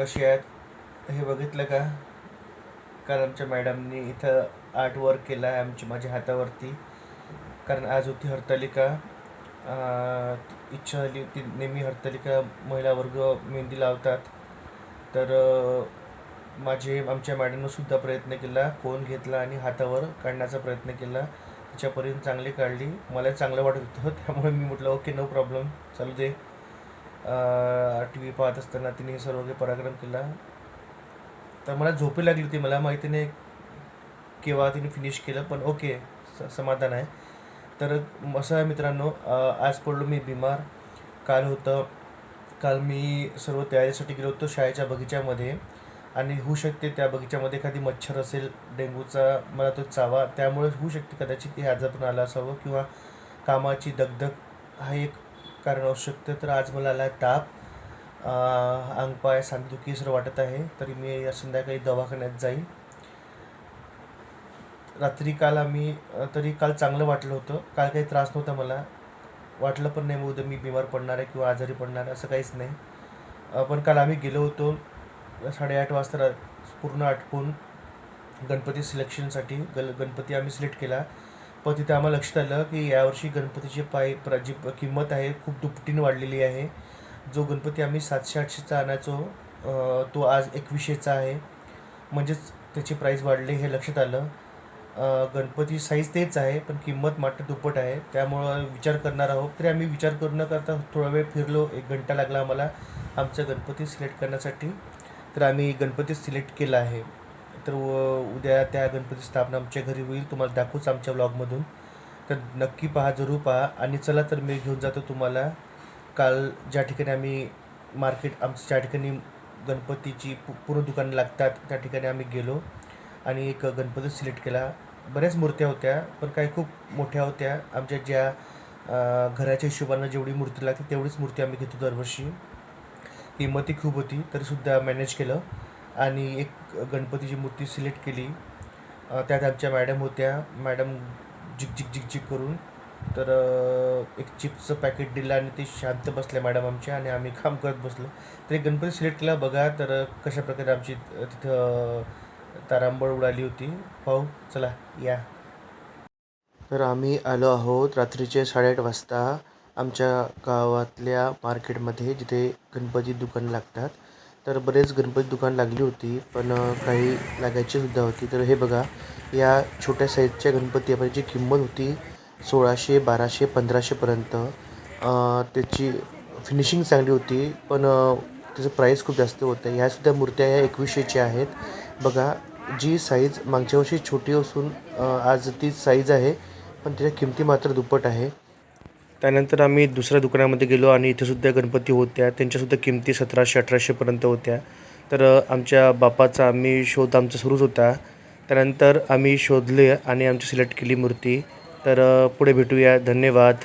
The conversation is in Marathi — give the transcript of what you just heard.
कशी आहेत हे बघितलं का? काल आमच्या मॅडमनी इथं आर्ट वर्क केला आहे माझ्या हातावरती. कारण आज होती हरतालिका. इच्छा झाली होती, नेहमी हरतालिका महिला वर्ग मेहंदी लावतात. तर आमच्या मॅडमनंसुद्धा प्रयत्न केला, कोन घेतला आणि हातावर काढण्याचा प्रयत्न केला. तिच्यापर्यंत चांगली काढली. मला चांगलं वाटत होतं, त्यामुळे मी म्हटलं ओके, नो प्रॉब्लेम, चालू दे. टी व्ही पाहत असताना तिने हे सर्व काही पराक्रम केला. तर मला झोपी लागली होती. मला माहिती नाही केव्हा तिने फिनिश केलं, पण ओके, समाधान आहे. तर असं आहे मित्रांनो, आज पडलो मी बिमार. काल मी सर्व तयारीसाठी गेलो होतो शाळेच्या बगीच्यामध्ये, आणि होऊ शकते त्या बगीच्यामध्ये एखादी मच्छर असेल, डेंग्यूचा मला तो चावा, त्यामुळे होऊ शकते कदाचित हे आजार पण आला असावं, किंवा कामाची दगदग हा एक कारण असू शकतं. तर आज मला आला ताप, अंगपाय सांधेदुखी सर्व वाटत आहे. तरी मी संध्याकाळी दवाखान्यात जाईल. तरी काल चांगलं वाटलं होतं. काल काही त्रास नव्हता मला, वाटलं पण नाही उद्या मी बिमार पडणार आहे किंवा आजारी पडणार आहे, असं काहीच नाही. पण काल आम्ही गेलो होतो 8:30 वाजता पूर्ण आटपून गणपती सिलेक्शनसाठी. गणपती आम्ही सिलेक्ट केला. पण तिथे आम्हाला लक्षात आलं की यावर्षी गणपतीची जी किंमत आहे खूप दुपटीने वाढलेली आहे. जो गणपती आम्ही 700-800चा आणायचो, तो आज 2100चा आहे. म्हणजेच त्याची प्राईस वाढली हे लक्षात आलं. गणपती साईज तेच आहे, पण किंमत मात्र दुप्पट आहे. त्यामुळं विचार करणार आहोत. तरी आम्ही विचार करू न करता थोडा वेळ फिरलो. 1 घंटा लागला आम्हाला आमचा गणपती सिलेक्ट करण्यासाठी. तर आम्ही गणपती सिलेक्ट केला आहे. तर उद्या त्या गणपती स्थापना आमच्या घरी होईल. तुम्हाला दाखवूच आमच्या व्लॉगमधून. तर नक्की पहा, जरूर पहा. आणि चला तर मी घेऊन जातो तुम्हाला. काल ज्या ठिकाणी आम्ही ज्या ठिकाणी गणपतीची पूर्ण दुकानं लागतात, त्या ठिकाणी आम्ही गेलो आणि एक गणपती सिलेक्ट केला. बऱ्याच मूर्त्या होत्या, पण काही खूप मोठ्या होत्या. आमच्या ज्या घराच्या हिशोबानं जेवढी मूर्ती लागते तेवढीच मूर्ती आम्ही घेतो दरवर्षी. किंमतही खूप होती, तरीसुद्धा मॅनेज केलं आणि एक गणपतीची मूर्ती सिलेक्ट केली. त्यात आमच्या मॅडम होत्या. मॅडम झिक करून तर एक चिप्सचं पॅकेट दिलं आणि ते शांत बसल्या मॅडम आमच्या, आणि आम्ही काम करत बसलो. तर एक गणपती सिलेक्ट केला. बघा तर कशाप्रकारे आमची तिथं तारांबळ उडाली होती. पाहू, चला या. तर आम्ही आलो आहोत रात्रीचे 8:30 वाजता आमच्या गावातल्या मार्केटमध्ये, जिथे गणपती दुकान लागतात. तर बरेच गणपती दुकान लागली होती, पण काही लागायचीसुद्धा होती. तर हे बघा, या छोट्या साईजच्या गणपती जी किंमत होती 1600, 1200, 1500पर्यंत. त्याची फिनिशिंग चांगली होती, पण त्याचं प्राईस खूप जास्त होतं. ह्यासुद्धा मूर्त्या ह्या 2100च्या आहेत. बघा, जी साईज मागच्या वर्षी छोटी असून आज तीच साईज आहे, पण त्याच्या किमती मात्र दुप्पट आहे. त्यानंतर आम्ही दुसऱ्या दुकानामध्ये गेलो आणि इथेसुद्धा गणपती होत्या. त्यांच्यासुद्धा किमती 1700-1800पर्यंत होत्या. तर आमच्या बापाचा शोध आमचा सुरूच होता. त्यानंतर आम्ही शोधले आणि आमची सिलेक्ट केली मूर्ती. तर पुढे भेटूया. धन्यवाद.